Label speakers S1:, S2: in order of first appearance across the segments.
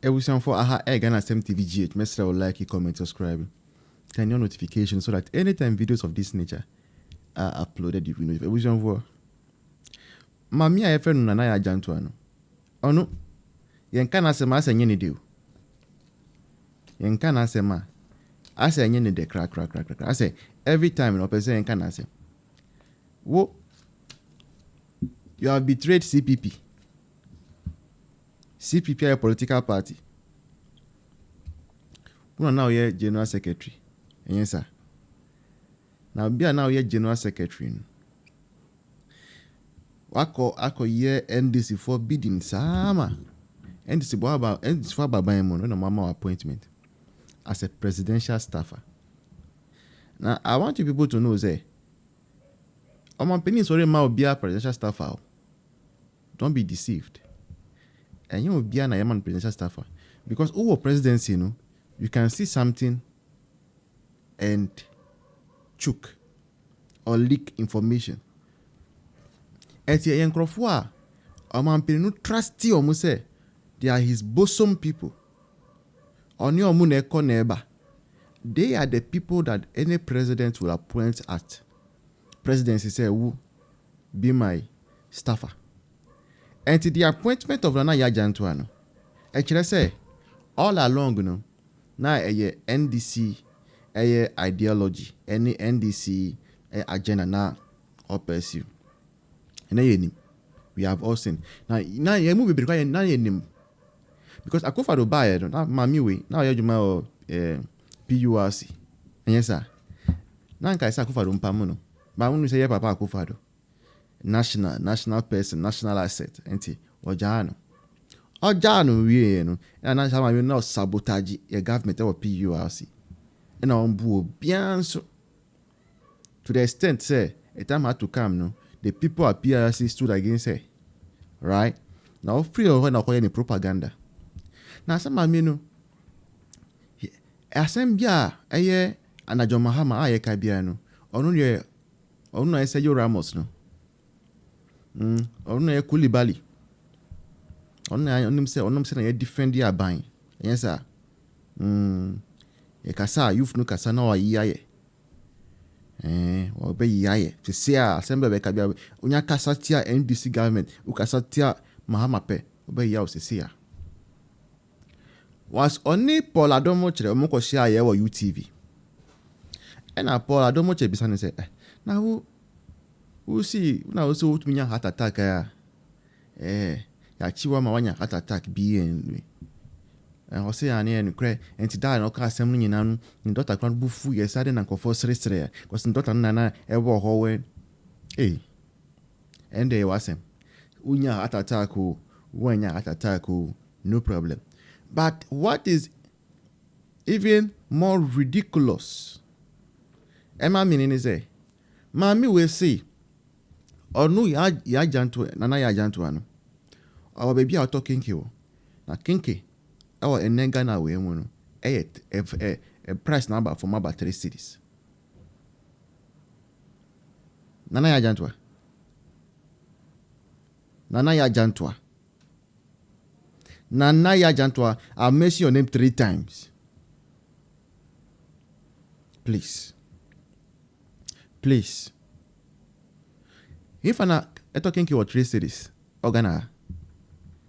S1: ebusianfo aha Ghana Stem TV GH. Mesra will like, comment, subscribe. Turn your notifications so that anytime videos of this nature are uploaded, you will know. Ebusianfo. Mami a efe no na Yaa Jantuah no. Ono yenka na asema asa nye ne de. Yenka na asema asa nye ne de crack. Asa every time no person yenka na asema. Wo you have betrayed CPP. CPP is a political party. Una now ye general secretary. Yes sir. Now be now ye general secretary. Ako ye NDC for bidding sama. NDC for babayemono no mama appointment as a presidential staffer. Now I want you people to know say Oman Penny sorry ma be a presidential staffer. Don't be deceived. And you will be an Ayaman presidential staffer. Because over presidency, you can see something and choke or leak information. And the Yankrofwa, Oman Penny trusty or say they are his bosom people. On your muneko neighbor. They are the people that any president will appoint at presidency say who be my staffer. And the appointment of Yaa Jantuah no, actually say all along now a NDC ideology, any NDC agenda now or pursue. And we have all seen. Now you move because now you because I go for the buyer now mami way now you my PURC. Yes sir. Now I say I go for the mpamuno. But when we say papa I go for national person, national asset, enti ojano we and I have now sabotage your government or PURC. And on buo bianso to the extent say a time had to come the people at PURC stood against her. Right? Now free or when I call any propaganda. Now some no asembia aye anajo mahama aye kabia no onu na say Ramos no onu na Kulibali onu say na defend ya ban yes sir e kasa youth no kasa na oyiaye o be yiaye se say assembly be kabia onya kasa tia NDC government u kasa tia mahama pe o be yiawo se say was only Paul Adomo chere omo ko share ye wo UTV na Paul Adomo che bisa ne say na who see na also utminya heart attack ya chiwa ma wanya heart attack bi en o say ani en kre enti da no ka asem nyina no ni doctor kwan bufu ye sade na nkofo sresre because ni doctor na ebo ho we and they wasem unya heart attack o wanya heart attack o no problem. But what is even more ridiculous Emma meaning is say mami we see or no Yaa Jantuah nana Yaa Jantuah no our baby are talking Kenkey na Kenkey our enenga na we mu no a price number for about 3 cedis nana Yaa Jantuah I'll mention your name 3 times please if ana eto Kenkey or 3 cedis ogana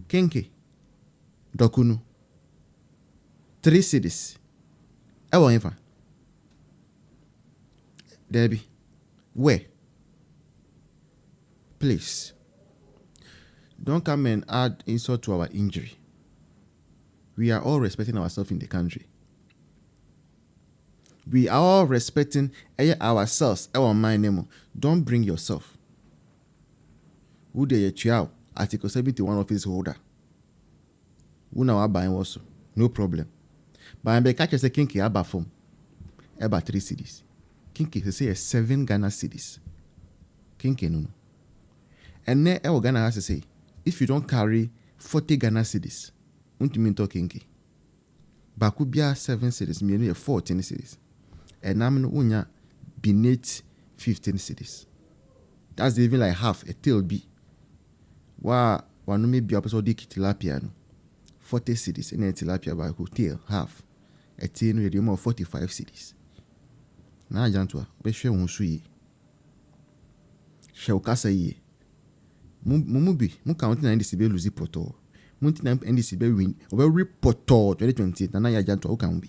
S1: Kenkey dokunu 3 cedis ewo infa Debbie where please don't come and add insult to our injury. We are all respecting ourselves in the country. We are all respecting ourselves, our mind. Don't bring yourself. Who they child Article 71 office holder. Who now are buying also. No problem. But I'm catch say Kenkey aba form. About 3 cedis. Kenkey say 7 Ghana cedis. Kenkey no. And then Ghana has to say if you don't carry 40 Ghana cedis, untimi to Kenkey. Baku bia 7 cedis, me 14 cedis. And I'm no unya beneath 15 cedis. That's even like half a tail B. Wa no me be episode di tilapia no. 40 cedis and tilapia by hotel half. A tin with more 45 cedis. Now, Jantuah, be sure won't sweet. Shall Cassa ye. Mumubi, Mucounting and the Lucy Poto. Muntinam and the win over reporto 2020. And Yaa Jantuah can be.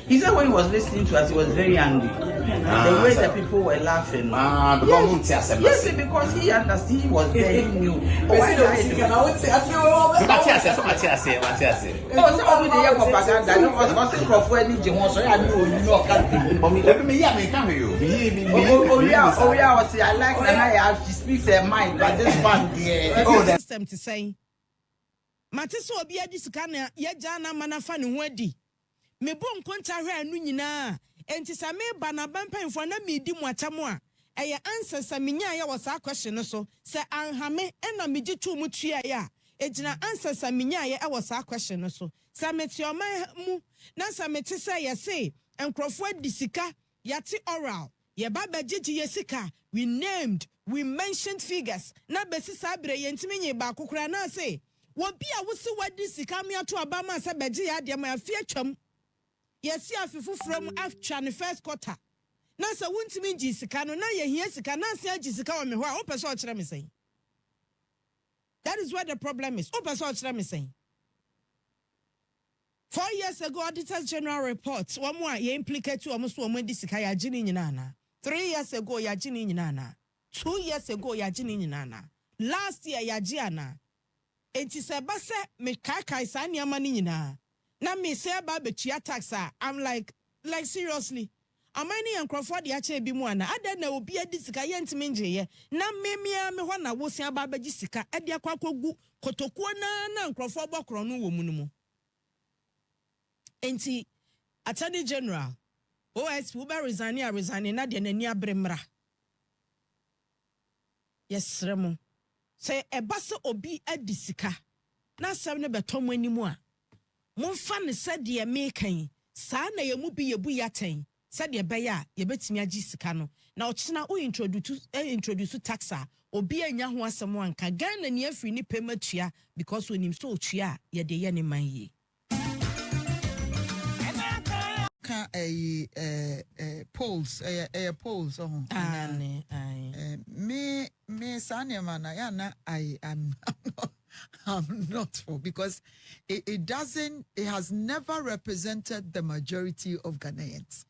S2: He said when he was listening to us, he was very angry. The way the people were laughing. Yes, because he understood he was very new. Why do I do? Oh, so only the young propaganda. I was gossiping for any Jimon, so I knew you know. Let me hear me, come here. Oh, yeah, I like that. She speaks her mind, but this one, dear.
S3: Oh, the system to say. Matiso obi adi sikana ye jana manafa ne ho adi. Me bon konta hwe anu nyina enti sa me ba na bampanfo na me di muatamo a eye answer sa menya ya wasa question no so se anhame na me gi tu mu tua ya ejina answer sa menya ya e wasa question no so sa metioma mu na sa meti se ye se enkrofo adi sika yati oral ye ba bagigi ye sika we named we mentioned figures na besi sa bre ye ntimi nyi ba kokora na se wo bia wo se wadi sika me ato abama sa bagi ya de ma afie twam. Yes, afifu from after the first quarter. Na sa wuntimi ngi sika no na ye hia sika na se agi sika wo me ho a wo pese o kire me sen. That is where the problem is. O pese o kire me sen. 4 years ago Auditor General report wo mo a ye implicate wo mo so wo mo di sika ya gini nyina na. 3 years ago ya gini nyina na. 2 years ago ya gini nyina na. Last year ya gi ana. Enti se ba se me kai sa niama ni nyina. Na me say about betua tax I'm like seriously am I ni enkrofo de ache bi mu ana ada na obi adi sika ye ntime nje na memia me ho na wo sia ba bagi sika ade akwakogu kotokuo na enkrofo bokro no wo mu no mu enti Attorney General OS wo ba resign na de nani abremra yes remo say ebase obi adi sika na asem ne betom animu a Monfa ne sɛdeɛ mekan saa na yɛmu bi yɛbu yaten sɛdeɛ bɛyɛ a yɛbɛtumi agi sika no na ɔkyena o introduce taxa obi anya ho asɛm anka Ghana ni afiri ni pematua because onim so otua yɛde yɛ ne man yi
S4: ka polls polls me sane mana ya na I'm not for because it has never represented the majority of Ghanaians.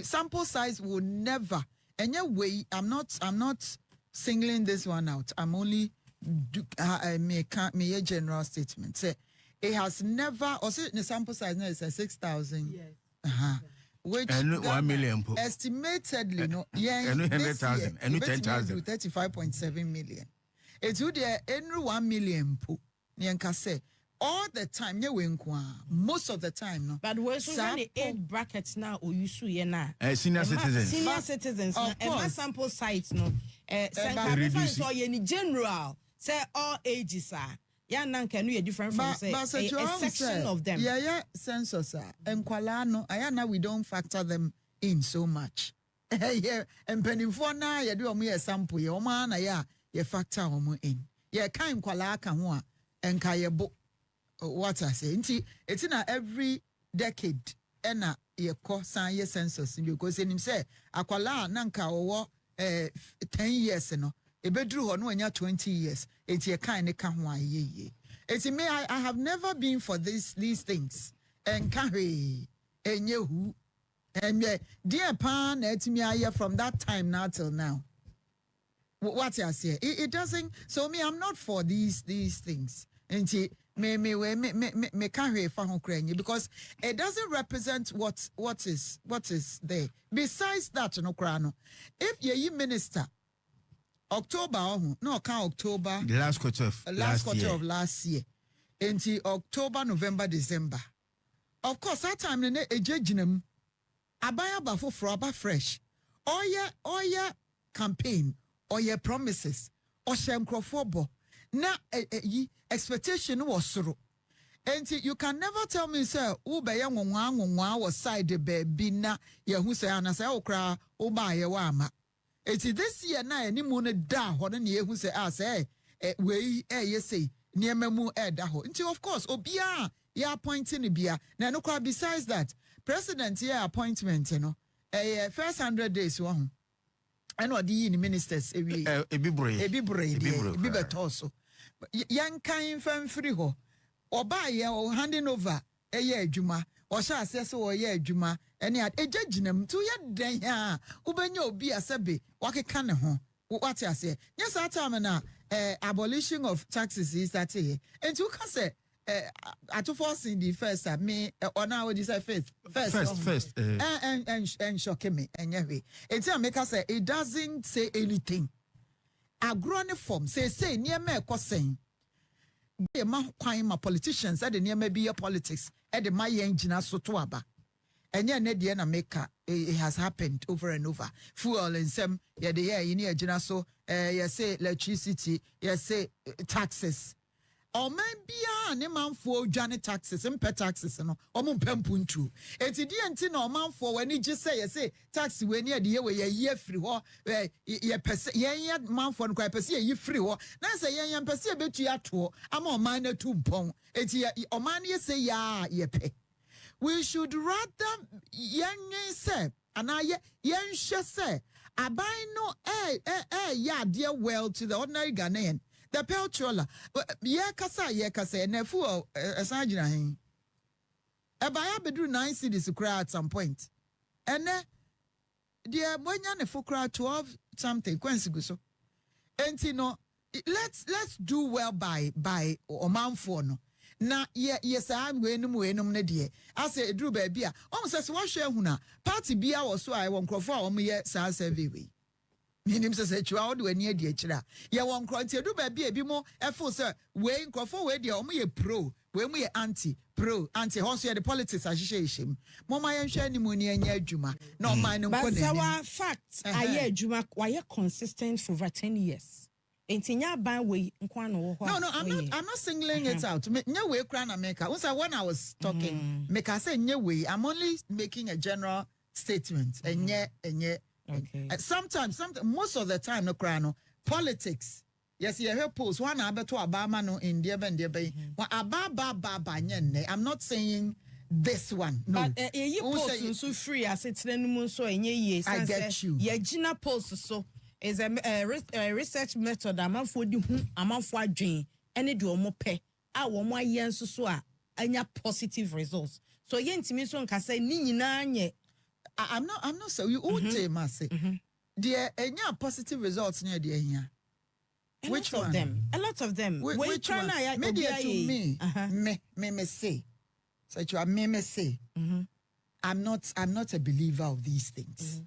S4: Sample size will never. Anyway, I'm not singling this one out. I'm only make a general statement. Say it has never. Also, the sample size now is 6,000. Yes. Which
S5: 1 million
S4: estimatedly no. Yeah.
S5: And 100,000. And 10,000.
S4: 35.7 million. It's who there any 1 million po. Nyanka say all the time most of the time no.
S3: But we're so many 8 brackets now or you su na.
S5: Senior citizens.
S3: Senior citizens no. And sample size no.
S5: Reduce
S3: so any general say all ages are. Ya nanka no different from say a section of them.
S4: Yeah, census and kwala ayana we don't factor them in so much. Yeah, and penifo na ya do omo sample ye omo na ya ye factor omo in. Yeah, kind kwala ka ho a enka ye bo what I say. It's in every decade ena ye ko san ye census because him say akwala nanka owo 10 years no ebedru ho no anya 20 years enti ye kan ne ka ho ayeye enti me I have never been for these things enka hwe enye hu enye dear pan etimi aye from that time now till now what I say it doesn't so me I'm not for these things enti me can hear because it doesn't represent what is there. Besides that, no crano. If ye minister October no count October
S5: the last quarter
S4: of last year into October, November, December. Of course, that time in a jejinem abaya bafo fraba fresh. Or your campaign or your promises or shamcrofobo. Na expectation was so. And you can never tell me, sir, Ubaya was side the baby na ya who say and I say, oh, cry, oh, by your wama. It's this year na any moon da, what an year who say, I say, we, you say, niema mu ɛda ho nti of course obia ya appointing ne bia na no kwa besides that president ya appointment no first 100 days wo ho and what the ministers ebi beto so yan kan fan free ho oba ye o handing over adwuma o sha ase so o ye adwuma ene ejajinam to ye den ha ubenya obi asebe wakeka ne ho what ase yes that time na abolition of taxes is that here and you can say at first in the first me or now what you say first and shocking me and yeah it's make us say it doesn't say anything agrone form say near me saying ma kwan ma politicians at the near maybe your politics at the my engine so to aba and yeah ne na make it has happened over and over fuel and some yeah the year you need so you say electricity you say taxes or man bia ne manfo dwane taxes mpe taxes no o mo mpampu ntu enti die enti na o manfo wani je say tax we ne de ye we ye free ho ye pese ye manfo no kwa pese ye free ho na say ye pese betu ato ama o man na tu mpon enti o man ye say ya ye pe we should rather yen say ana yen hwe say aban no ya dear well to the ordinary Ghanaian. The petrola, ye kasa, na fuel asajina hin. Ebaya bedru 9 cedis kura at some point. Ene, dear mwenya ne fukra 12 something, kwensi guso. Enti no, let's do well by omanfo no. Na yes I'm wenum ne die. Ase edru baby a. Se so hwe huna. Party bia wo so ai won krofo a wo ye sa survey. Minim se chwa wo ani adi akira ye won kronti edu ba bia bi mo efo se we nkofo we dia omo ye pro we mu ye anti ho so ye the politics ahihye ihim mo ma ye hwe animu ni anya adwuma na o man no nko
S3: na our fact aye adwuma why consistent for over 10 years entinya ban we nkwa no wo ho
S4: no I'm not singling it out nya we kra na make when I was talking make I say nya we I'm only making a general statement enye okay. Sometimes most of the time no crano politics yes you hear polls one abeto abama no in there ben wa ababa nyen I'm not saying this one no
S3: but you polls so free as it's no so enye ye
S4: I get you
S3: ye gina polls so is a research method amanfo di hu amanfo adwen ene de omo pe a wo mo aye nso so a anya positive results so ye ntimi so nka say ni nyina nye
S4: I'm not so you all say dear enya positive results near the enya which one
S3: a lot of them
S4: which one media to me say so you are me say I'm not a believer of these things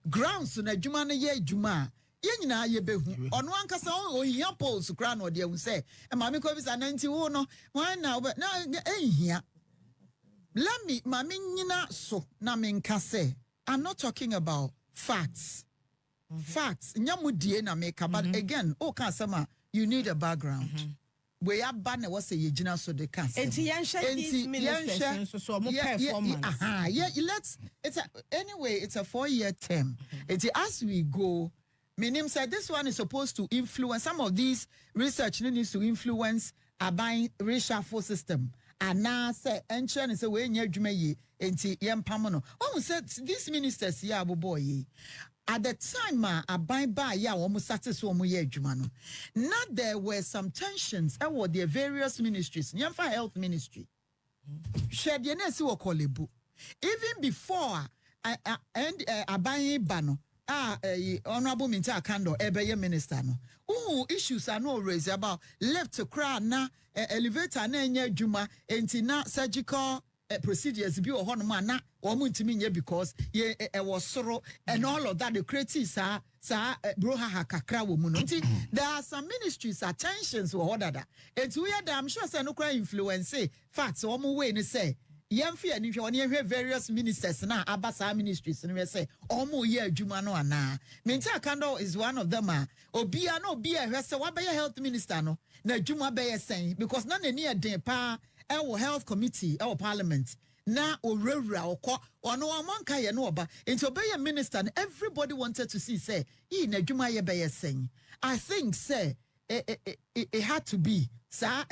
S4: grounds na adwuma na ye adwuma ye nyina ye behu ono ankasa o hia polls kra na ode hu say e ma me ko bisa 90 wo no wan na ehia let me mami nyina so na menka say I'm not talking about facts facts nyamudie na meka but again o kan sama you need a background we aba na was say yegina so de kan
S3: enti yenhwe these ministers so mo performance
S4: let's it's a 4-year term enti as we go minim said this one is supposed to influence some of these research needs to influence aban reshuffle system ana say enchen say we nya adwuma yi enti yempam no who said these ministers ya aboboy at the time aban ba ya wo satisfy wo ye adwuma no now there were some tensions about their various ministries nyamfa health ministry share the na si wo kolebu even before and aban ba no honorable Minta Kando ebeye minister no issues are no raised about left to cry na elevator na enya adwuma enti na surgical procedures bi o hono ma na o mu ntimi nye because ye was soro and all of that the creative sa bro ha kakra wo mu no enti there are some ministries attentions wo order enti we I'm sure say no cry influence facts o mu we ni say yemfi ani hwe oni hwe various ministers na abasa ministries no we say omo ye adwuma no ana Minta Kando is one of them obia hwe say wa be health minister no na adwuma be sen because na nani eden pa e health committee e parliament na orewura okọ ono amanka ye no oba enti obey minister and everybody wanted to see say na adwuma ye be sen I think say it had to be. Sir,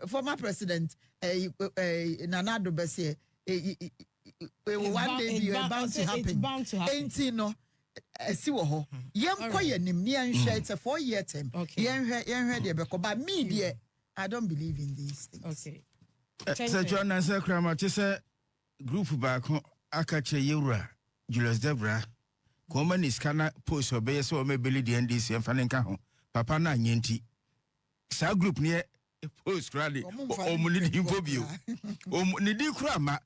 S4: former president Nana Addo Bessie, one day you're bound to happen.
S3: It's bound to happen.
S4: Ain't you no? See what? Young koye nim ni anhwe it's a 4-year term. Yenhwe de beko but me dear I don't believe in these things.
S3: Okay.
S5: So John answer krama say group back akache yura Julius Debra Common is kana post obey so me beli the NDC and fanenka ho papa na nyenti sa group near post rally omuni di infobio omuni di krama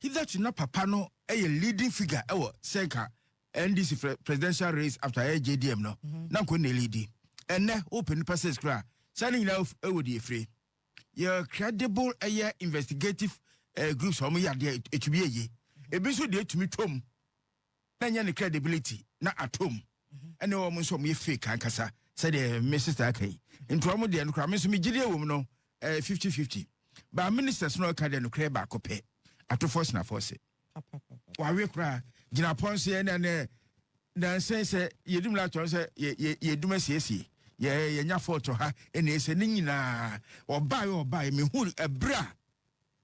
S5: hitherto na papa no a leading figure ewo senka NDC presidential race after JDM no na ko na leading enne open passes kra sani na ewo di free your credible investigative groups omo ya de etubi eye ebi so de etumi tom na nya ne credibility na atom ene wo mo so mo ye fake ankasa said the Mrs. Akai into omo de no kra me so me gide wo no 50-50 ba ministers no ka de no kra ba kope ato force na force wa we kra gina ponse na sense yedum la to se yedum asiesie ye nya photo ha ene ese ni nyina obai me hu ebra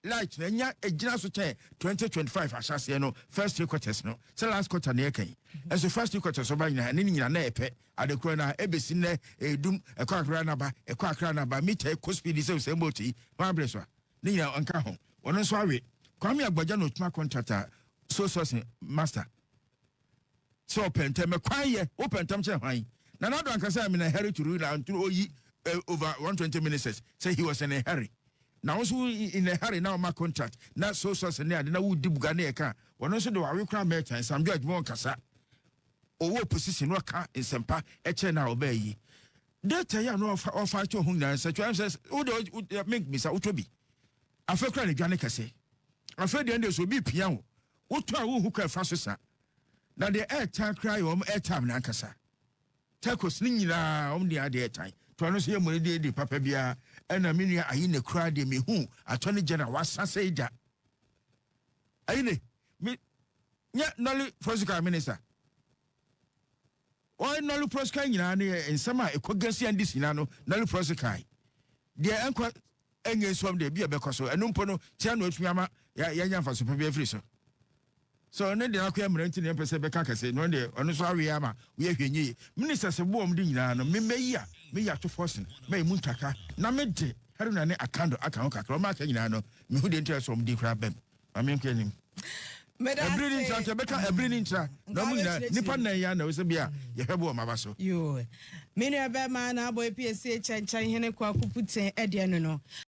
S5: light na nya egina so che 2025 asase no first 3 quarters no so last quarter na yekan and so first 3 quarters so ba nyina ni nyina na epe adekro na ebesi na edum ekwa akra na ba meter co speed se mboti ma breso ni nyina anka ho wono so awe kwame agbaja no tuma contractor so master so pentem kwaye opentem che hwan na do ankasa me na hurry to rule and oyi over 120 minutes say he was in a hurry. Now also in a hurry now my contract. Na so ne ade na wudi buga na e ka. Wono so do awe kra me chan Sam George mo kasa. Owo position no ka nsempa e che na obayi. Data ya no ofa to hu na say says would make me say utobi. Afa kra ne dwane kase. Afa de so bi pia wo. Woto a wo hu ka fa so sa. Na the air time cry air time na kasa. Takos ni nyina de ade etan to no so ye mo de papa bia ena me nua ayi ne kura de me hu attorney general wasase ija ayi ne me nya noli prosecutor minister o noli prosecutor nyina ne ensama ekogasi andi sina no noli prosecutor de enko enye som de bia bekoso enu mpo no tia no atumi ya nya mfa so pa bia free so ne de akwa mmerenti ne pese beka kase no de ono so awe ama we ahwenyi minister se bo om de nyina no me ya to force me mu ntaka na me de hare na ne akando aka ho kakra ma aka nyina no me hu de interest om de kra bem ma me nkwenim ebrini ntra beka ebrini ntra no mu nyina nipa na ya na we se bia ye hwebo ma ba so
S3: yo me ne be ma na boy PSC chanchan hene kwa kuputen ede no